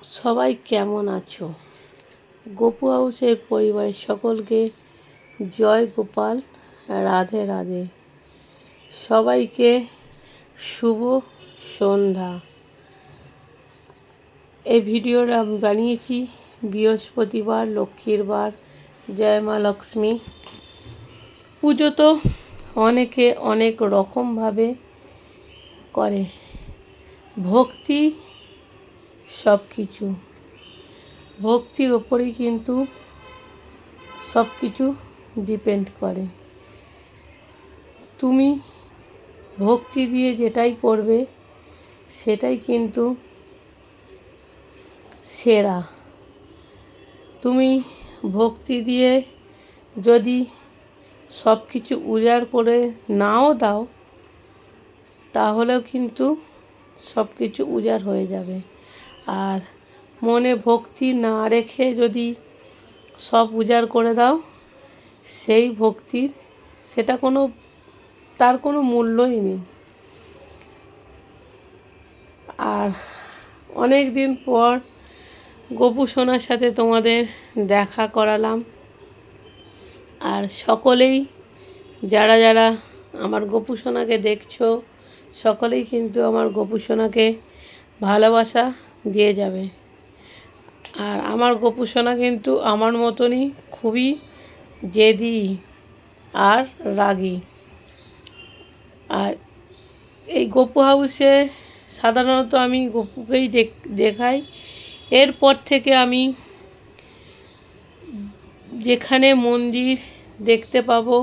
সবাই কেমন আছো? গোপু হাউসের পরিবারের সকলকে জয় গোপাল, রাধে রাধে। সবাইকে শুভ সন্ধ্যা। এই ভিডিওটা আমি বানিয়েছি বৃহস্পতিবার, লক্ষ্মীর বার, জয় মা লক্ষ্মী। পুজো তো অনেকে অনেক রকমভাবে করে। ভক্তি সব কিছু, ভক্তির ওপরেই কিন্তু সব কিছু ডিপেন্ড করে। তুমি ভক্তি দিয়ে যেটাই করবে সেটাই কিন্তু সেরা। তুমি ভক্তি দিয়ে যদি সব কিছু উজাড় করে নাও দাও, তাহলেও কিন্তু সব কিছু উজাড় হয়ে যাবে। আর মনে ভক্তি না রেখে যদি সব উজাড় করে দাও, সেই ভক্তির তার কোনো মূল্যই নেই। আর অনেক দিন পর গোপু সোনার সাথে তোমাদের দেখা করালাম। আর সকলেই যারা যারা আমার গোপু সোনাকে দেখছো, সকলেই কিন্তু আমার গোপু সোনাকে ভালোবাসা দিয়ে যাবে। আর আমার গোপু সোনা কিন্তু আমার মতনই খুবই জেদি আর রাগী। আর এই গোপু হাউসে সাধারণত আমি গোপুকেই দেখাই। এরপর থেকে আমি যেখানে মন্দির দেখতে পাবো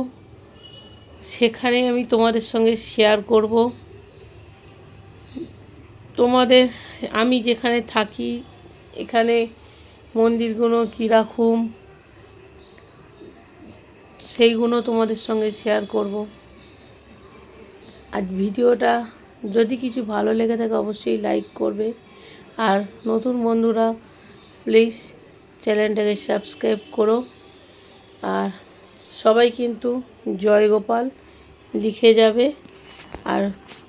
সেখানে আমি তোমাদের সঙ্গে শেয়ার করব। আমি যেখানে থাকি এখানে মন্দিরগুলো কীরকম সেইগুলো তোমাদের সঙ্গে শেয়ার করব। আর ভিডিওটা যদি কিছু ভালো লেগে থাকে অবশ্যই লাইক করবে। আর নতুন বন্ধুরা প্লিজ চ্যানেলটাকে সাবস্ক্রাইব করো। আর সবাই কিন্তু জয় গোপাল লিখে যাবে। আর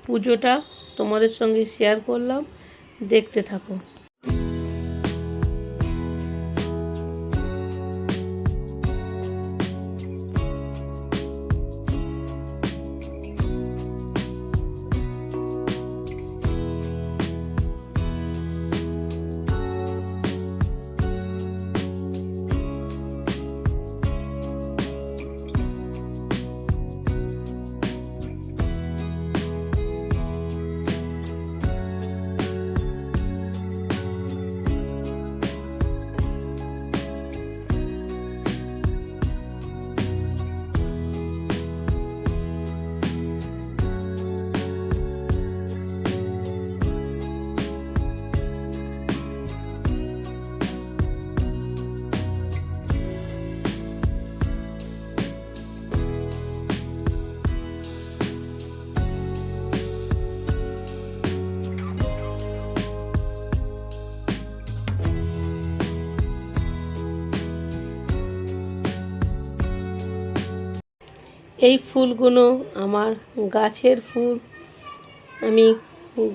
পুজোটা তোমাদের সঙ্গে শেয়ার করলাম, দেখতে থাকো। এই ফুলগুলো আমার গাছের ফুল। আমি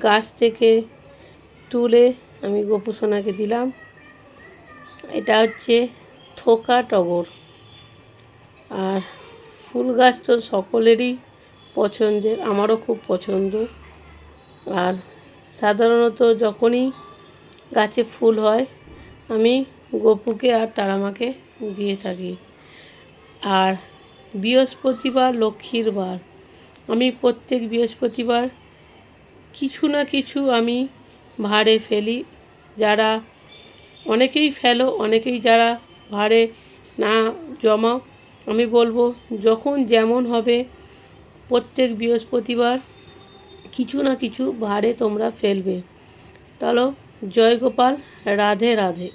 গাছ থেকে তুলে আমি গোপু সোনাকে দিলাম। এটা হচ্ছে থোকা টগর। আর ফুল গাছ তো সকলেরই পছন্দের, আমারও খুব পছন্দ। আর সাধারণত যখনই গাছে ফুল হয় আমি গোপুকে আর তারামাকে দিয়ে থাকি। আর বৃহস্পতিবার, লক্ষ্মীর বার, আমি প্রত্যেক বৃহস্পতিবার কিছু না কিছু আমি ভাঁড়ে ফেলি। যারা অনেকেই ফেলো, অনেকেই যারা ভাঁড়ে না জমাও, আমি বলবো যখন যেমন হবে প্রত্যেক বৃহস্পতিবার কিছু না কিছু ভাঁড়ে তোমরা ফেলবে। চলো, জয় গোপাল, রাধে রাধে।